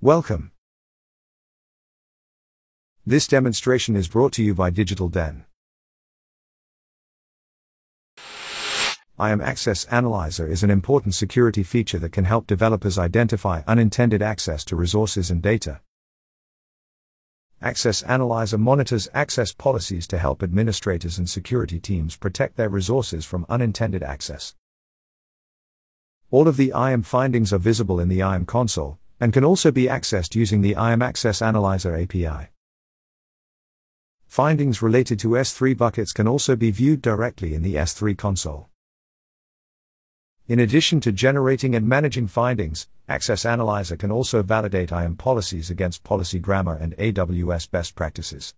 Welcome. This demonstration is brought to you by Digital Den. IAM Access Analyzer is an important security feature that can help developers identify unintended access to resources and data. Access Analyzer monitors access policies to help administrators and security teams protect their resources from unintended access. All of the IAM findings are visible in the IAM console, and can also be accessed using the IAM Access Analyzer API. Findings related to S3 buckets can also be viewed directly in the S3 console. In addition to generating and managing findings, Access Analyzer can also validate IAM policies against Policy Grammar and AWS best practices.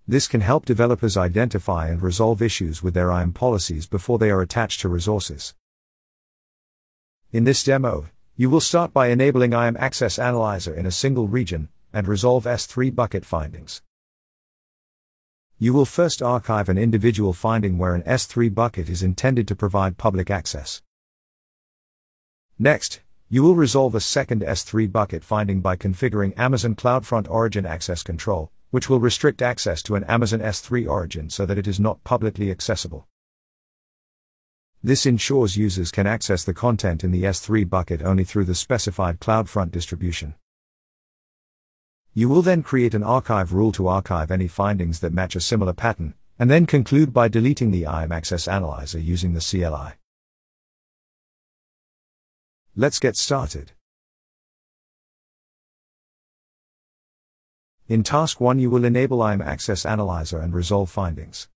This can help developers identify and resolve issues with their IAM policies before they are attached to resources. In this demo, you will start by enabling IAM Access Analyzer in a single region, and resolve S3 bucket findings. You will first archive an individual finding where an S3 bucket is intended to provide public access. Next, you will resolve a second S3 bucket finding by configuring Amazon CloudFront Origin Access Control, which will restrict access to an Amazon S3 origin so that it is not publicly accessible. This ensures users can access the content in the S3 bucket only through the specified CloudFront distribution. You will then create an archive rule to archive any findings that match a similar pattern, and then conclude by deleting the IAM Access Analyzer using the CLI. Let's get started. In Task 1 you will enable IAM Access Analyzer and resolve findings.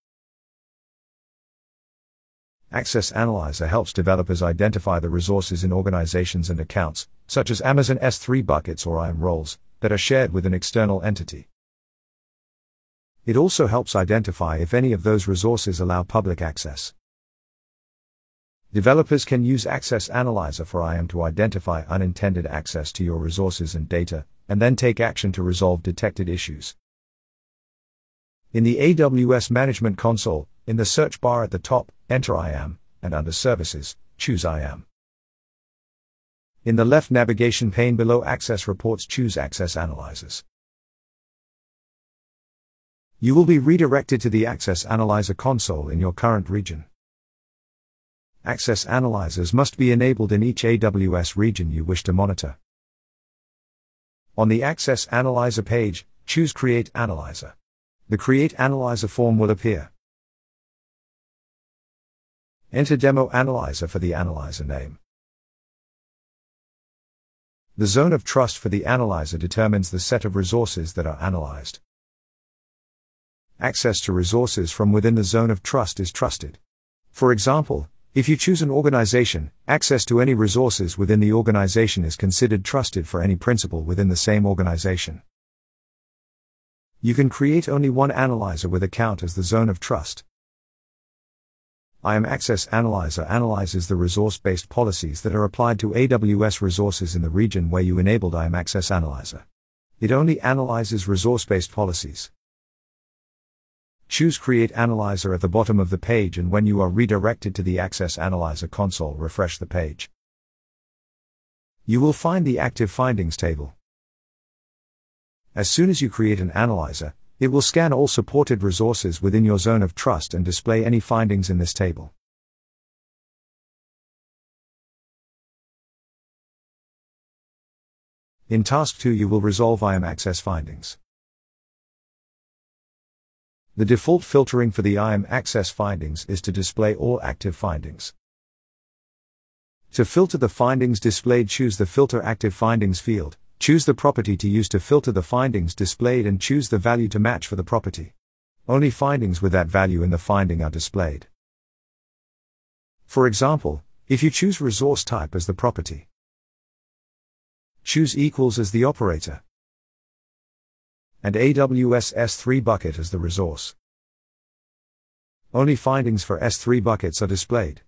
Access Analyzer helps developers identify the resources in organizations and accounts, such as Amazon S3 buckets or IAM roles, that are shared with an external entity. It also helps identify if any of those resources allow public access. Developers can use Access Analyzer for IAM to identify unintended access to your resources and data, and then take action to resolve detected issues. In the AWS Management Console, in the search bar at the top, enter IAM, and under Services, choose IAM. In the left navigation pane below Access Reports, choose Access Analyzers. You will be redirected to the Access Analyzer console in your current region. Access Analyzers must be enabled in each AWS region you wish to monitor. On the Access Analyzer page, choose Create Analyzer. The Create Analyzer form will appear. Enter Demo Analyzer for the analyzer name. The zone of trust for the analyzer determines the set of resources that are analyzed. Access to resources from within the zone of trust is trusted. For example, if you choose an organization, access to any resources within the organization is considered trusted for any principal within the same organization. You can create only one analyzer with account as the zone of trust. IAM Access Analyzer analyzes the resource-based policies that are applied to AWS resources in the region where you enabled IAM Access Analyzer. It only analyzes resource-based policies. Choose Create Analyzer at the bottom of the page, and when you are redirected to the Access Analyzer console, refresh the page. You will find the Active Findings table. As soon as you create an analyzer, it will scan all supported resources within your zone of trust and display any findings in this table. In Task 2 you will resolve IAM Access findings. The default filtering for the IAM Access findings is to display all active findings. To filter the findings displayed, choose the Filter Active Findings field. Choose the property to use to filter the findings displayed and choose the value to match for the property. Only findings with that value in the finding are displayed. For example, if you choose resource type as the property, choose equals as the operator, and AWS S3 bucket as the resource. Only findings for S3 buckets are displayed.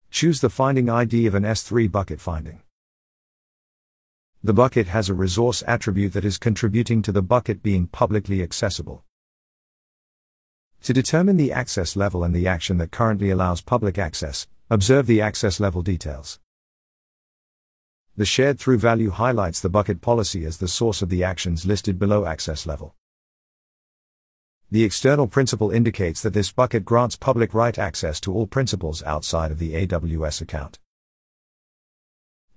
Choose the finding ID of an S3 bucket finding. The bucket has a resource attribute that is contributing to the bucket being publicly accessible. To determine the access level and the action that currently allows public access, observe the access level details. The shared through value highlights the bucket policy as the source of the actions listed below access level. The external principal indicates that this bucket grants public right access to all principals outside of the AWS account.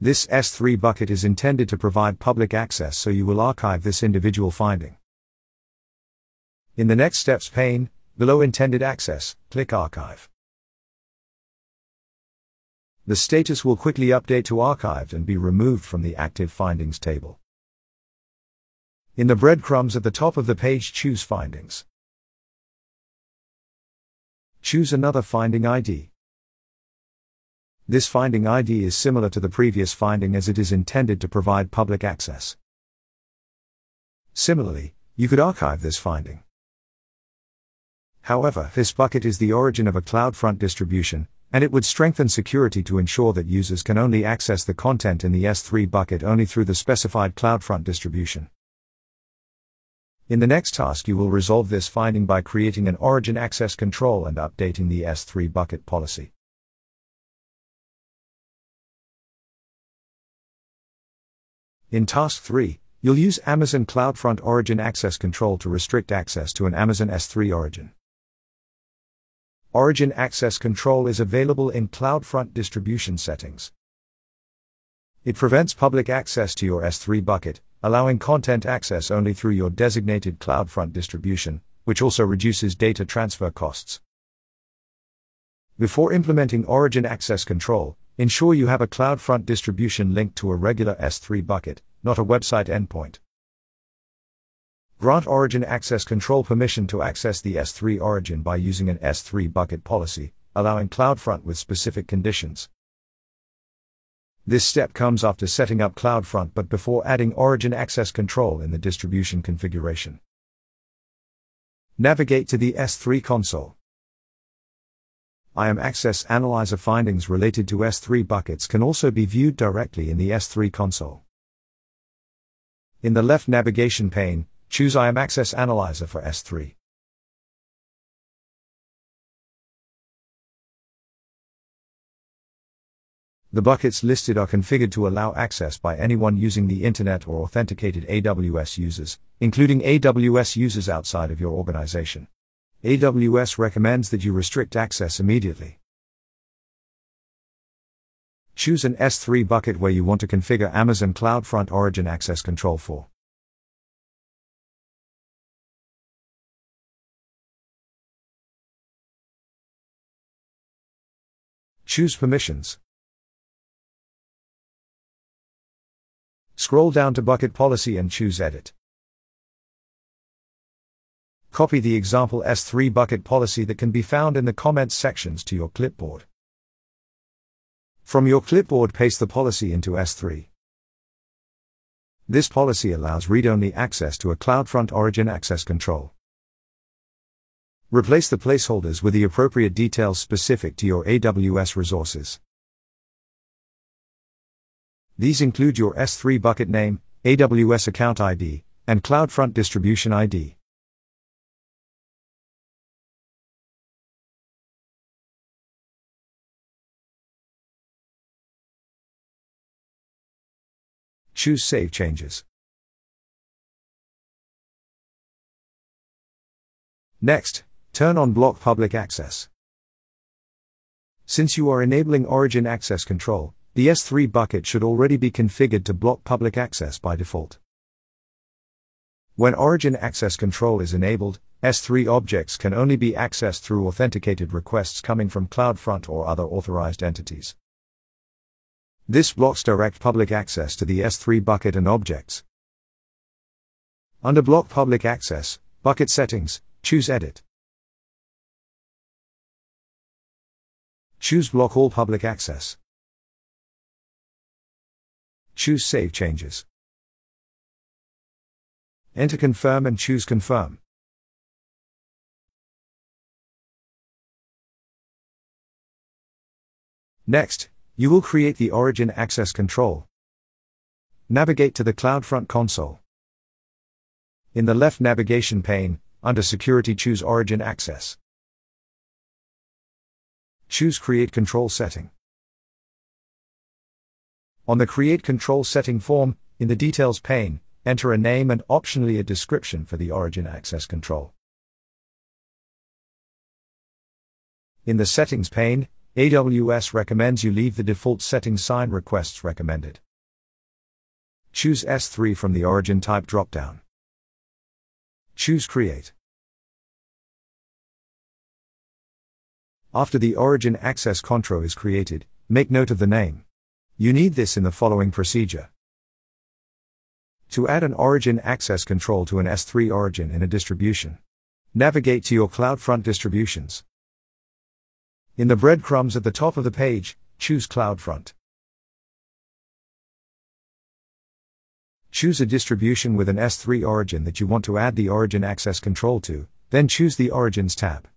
This S3 bucket is intended to provide public access, so you will archive this individual finding. In the Next Steps pane, below Intended Access, click Archive. The status will quickly update to archived and be removed from the active findings table. In the breadcrumbs at the top of the page, choose Findings. Choose another finding ID. This finding ID is similar to the previous finding as it is intended to provide public access. Similarly, you could archive this finding. However, this bucket is the origin of a CloudFront distribution, and it would strengthen security to ensure that users can only access the content in the S3 bucket only through the specified CloudFront distribution. In the next task, you will resolve this finding by creating an origin access control and updating the S3 bucket policy. In task 3, you'll use Amazon CloudFront Origin Access Control to restrict access to an Amazon S3 origin. Origin Access Control is available in CloudFront distribution settings. It prevents public access to your S3 bucket, allowing content access only through your designated CloudFront distribution, which also reduces data transfer costs. Before implementing Origin Access Control, ensure you have a CloudFront distribution linked to a regular S3 bucket, not a website endpoint. Grant Origin Access Control permission to access the S3 origin by using an S3 bucket policy, allowing CloudFront with specific conditions. This step comes after setting up CloudFront but before adding Origin Access Control in the distribution configuration. Navigate to the S3 console. IAM Access Analyzer findings related to S3 buckets can also be viewed directly in the S3 console. In the left navigation pane, choose IAM Access Analyzer for S3. The buckets listed are configured to allow access by anyone using the Internet or authenticated AWS users, including AWS users outside of your organization. AWS recommends that you restrict access immediately. Choose an S3 bucket where you want to configure Amazon CloudFront Origin Access Control for. Choose Permissions. Scroll down to Bucket Policy and choose Edit. Copy the example S3 bucket policy that can be found in the comments sections to your clipboard. From your clipboard, paste the policy into S3. This policy allows read-only access to a CloudFront Origin Access Control. Replace the placeholders with the appropriate details specific to your AWS resources. These include your S3 bucket name, AWS account ID, and CloudFront distribution ID. Choose Save Changes. Next, turn on Block Public Access. Since you are enabling Origin Access Control, the S3 bucket should already be configured to block public access by default. When Origin Access Control is enabled, S3 objects can only be accessed through authenticated requests coming from CloudFront or other authorized entities. This blocks direct public access to the S3 bucket and objects. Under Block Public Access, Bucket Settings, choose Edit. Choose Block All Public Access. Choose Save Changes. Enter Confirm and choose Confirm. Next, you will create the Origin Access Control. Navigate to the CloudFront console. In the left navigation pane, under Security, choose Origin Access. Choose Create Control Setting. On the Create Control Setting form, in the Details pane, enter a name and optionally a description for the Origin Access Control. In the Settings pane, AWS recommends you leave the default settings sign requests recommended. Choose S3 from the Origin Type dropdown. Choose Create. After the Origin Access Control is created, make note of the name. You need this in the following procedure. To add an Origin Access Control to an S3 origin in a distribution, navigate to your CloudFront distributions. In the breadcrumbs at the top of the page, choose CloudFront. Choose a distribution with an S3 origin that you want to add the Origin Access Control to, then choose the Origins tab.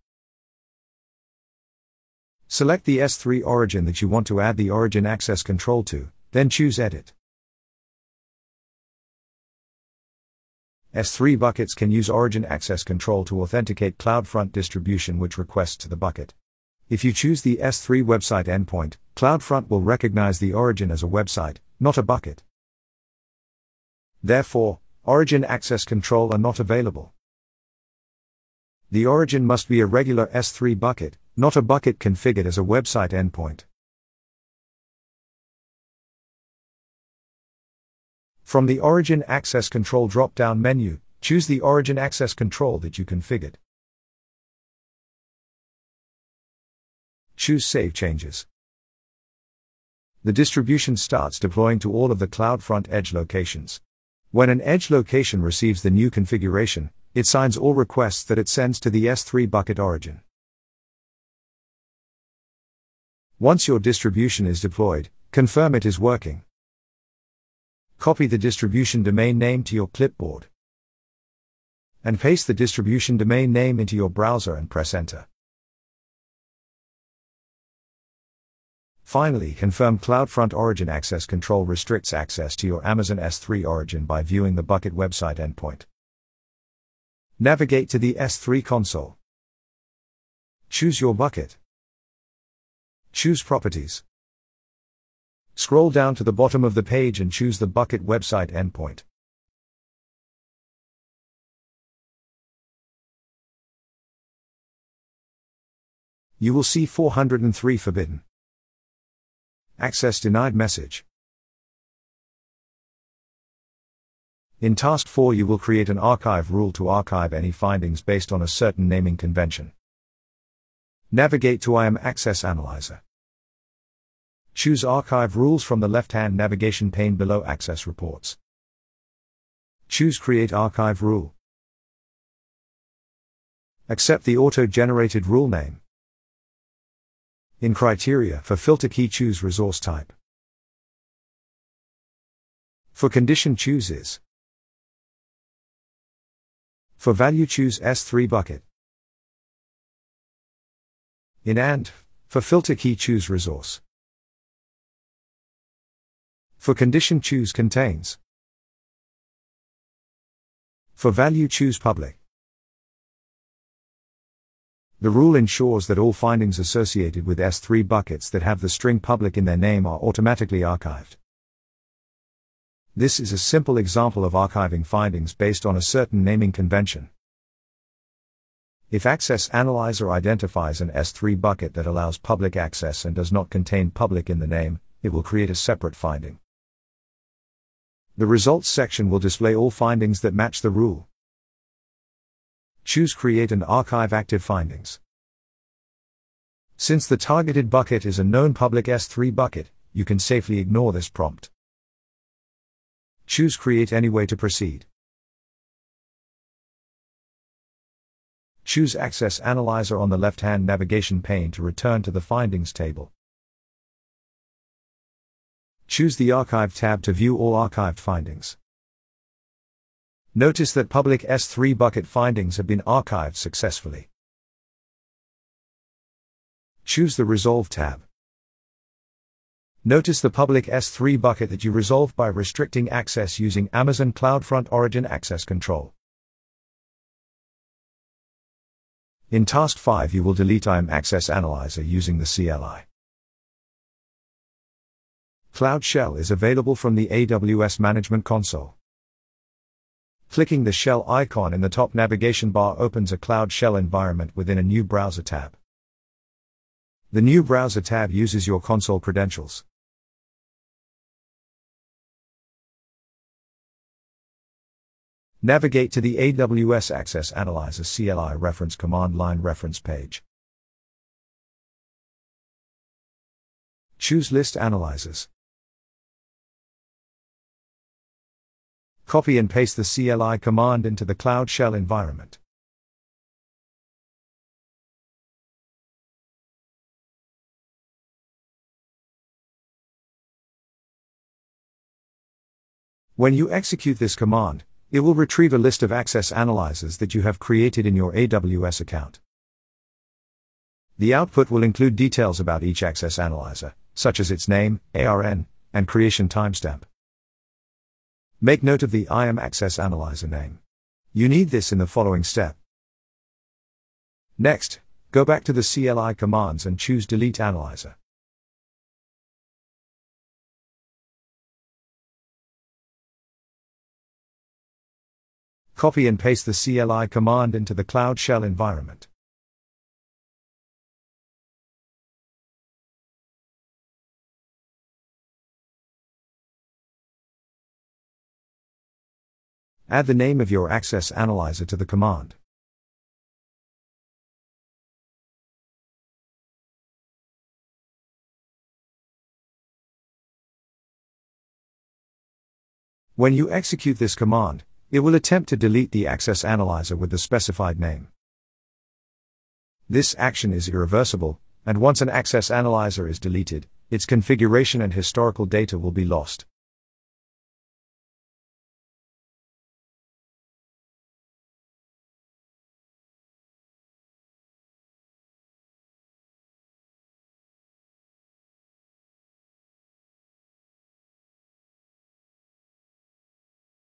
Select the S3 origin that you want to add the Origin Access Control to, then choose Edit. S3 buckets can use Origin Access Control to authenticate CloudFront distribution which requests to the bucket. If you choose the S3 website endpoint, CloudFront will recognize the origin as a website, not a bucket. Therefore, Origin Access Control are not available. The origin must be a regular S3 bucket, not a bucket configured as a website endpoint. From the Origin Access Control drop-down menu, choose the Origin Access Control that you configured. Choose Save Changes. The distribution starts deploying to all of the CloudFront edge locations. When an edge location receives the new configuration, it signs all requests that it sends to the S3 bucket origin. Once your distribution is deployed, confirm it is working. Copy the distribution domain name to your clipboard. And paste the distribution domain name into your browser and press Enter. Finally, confirm CloudFront Origin Access Control restricts access to your Amazon S3 origin by viewing the bucket website endpoint. Navigate to the S3 console. Choose your bucket. Choose Properties. Scroll down to the bottom of the page and choose the bucket website endpoint. You will see 403 forbidden. Access denied message. In Task 4 you will create an archive rule to archive any findings based on a certain naming convention. Navigate to IAM Access Analyzer. Choose Archive Rules from the left-hand navigation pane below Access Reports. Choose Create Archive Rule. Accept the auto-generated rule name. In Criteria for Filter Key choose Resource Type. For Condition choose Is. For Value choose S3 Bucket. In AND, for Filter Key choose Resource. For Condition choose Contains. For Value choose Public. The rule ensures that all findings associated with S3 buckets that have the string public in their name are automatically archived. This is a simple example of archiving findings based on a certain naming convention. If Access Analyzer identifies an S3 bucket that allows public access and does not contain public in the name, it will create a separate finding. The Results section will display all findings that match the rule. Choose Create and Archive Active Findings. Since the targeted bucket is a known public S3 bucket, you can safely ignore this prompt. Choose Create Anyway to proceed. Choose Access Analyzer on the left-hand navigation pane to return to the Findings table. Choose the Archive tab to view all archived findings. Notice that public S3 bucket findings have been archived successfully. Choose the Resolve tab. Notice the public S3 bucket that you resolved by restricting access using Amazon CloudFront Origin Access Control. In Task 5 you will delete IAM Access Analyzer using the CLI. Cloud Shell is available from the AWS Management Console. Clicking the shell icon in the top navigation bar opens a Cloud Shell environment within a new browser tab. The new browser tab uses your console credentials. Navigate to the AWS Access Analyzer CLI reference command line reference page. Choose List Analyzers. Copy and paste the CLI command into the Cloud Shell environment. When you execute this command, it will retrieve a list of access analyzers that you have created in your AWS account. The output will include details about each access analyzer, such as its name, ARN, and creation timestamp. Make note of the IAM Access Analyzer name. You need this in the following step. Next, go back to the CLI commands and choose Delete Analyzer. Copy and paste the CLI command into the Cloud Shell environment. Add the name of your access analyzer to the command. When you execute this command, it will attempt to delete the access analyzer with the specified name. This action is irreversible, and once an access analyzer is deleted, its configuration and historical data will be lost.